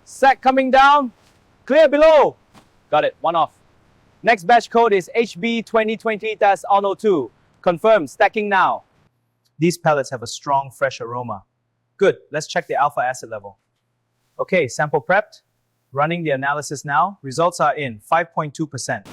Sack coming down. Clear below. Got it, one off. Next batch code is HB2020-ONO2. Confirm, stacking now. These pellets have a strong, fresh aroma. Good, let's check the alpha acid level. Okay, sample prepped. Running the analysis now. Results are in 5.2%.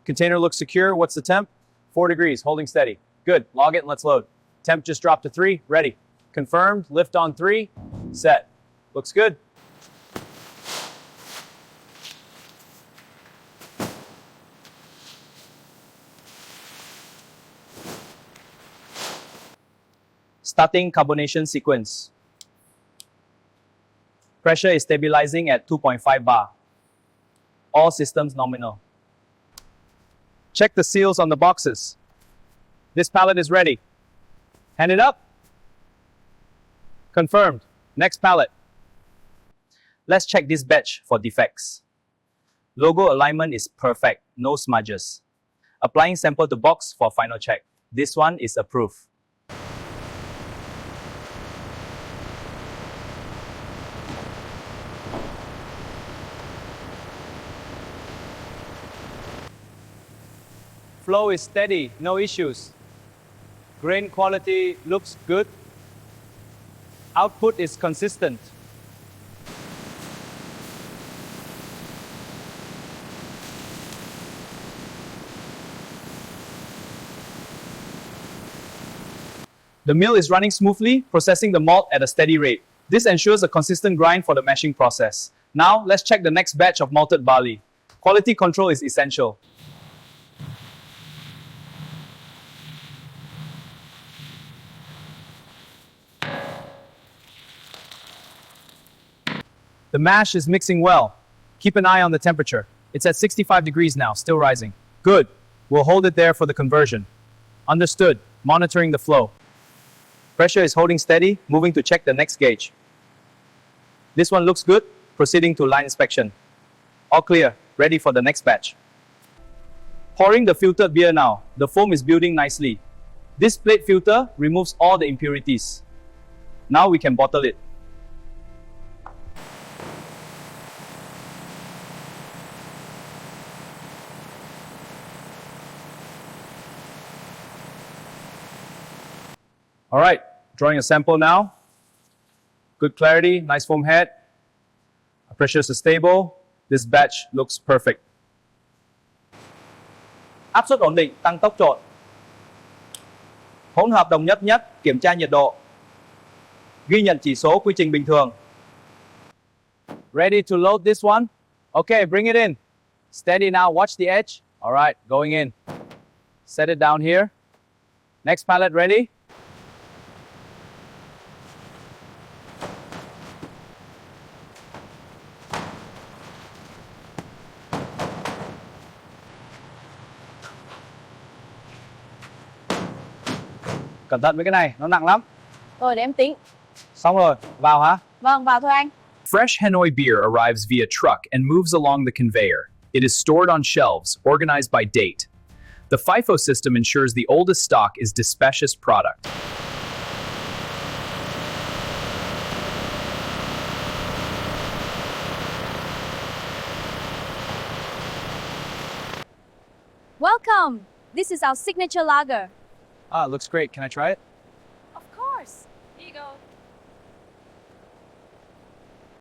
Container looks secure. What's the temp? 4 degrees, holding steady. Good, log it and let's load. Temp just dropped to 3, ready. Confirmed, lift on 3, set. Looks good. Starting carbonation sequence. Pressure is stabilizing at 2.5 bar. All systems nominal. Check the seals on the boxes. This pallet is ready. Hand it up. Confirmed. Next pallet. Let's check this batch for defects. Logo alignment is perfect, no smudges. Applying sample to box for final check. This one is approved. Flow is steady, no issues. Grain quality looks good. Output is consistent. The mill is running smoothly, processing the malt at a steady rate. This ensures a consistent grind for the mashing process. Now, let's check the next batch of malted barley. Quality control is essential. The mash is mixing well. Keep an eye on the temperature. It's at 65 degrees now, still rising. Good. We'll hold it there for the conversion. Understood. Monitoring the flow. Pressure is holding steady, moving to check the next gauge. This one looks good. Proceeding to line inspection. All clear. Ready for the next batch. Pouring the filtered beer now. The foam is building nicely. This plate filter removes all the impurities. Now we can bottle it. All right, drawing a sample now. Good clarity, nice foam head. Pressures are stable. This batch looks perfect. Áp suất ổn định, tăng tốc trộn. Hỗn hợp đồng nhất, kiểm tra nhiệt độ. Ghi nhận chỉ số quy trình bình thường. Ready to load this one? Okay, bring it in. Steady now, watch the edge. All right, going in. Set it down here. Next pallet ready? Cẩn thận với cái này, nó nặng lắm. Rồi để em tính. Xong rồi, vào hả? Vâng, vào thôi anh. Fresh Hanoi beer arrives via truck and moves along the conveyor. It is stored on shelves, organized by date. The FIFO system ensures the oldest stock is dispatches product. Welcome. This is our signature lager. Ah, it looks great. Can I try it? Of course. Here you go.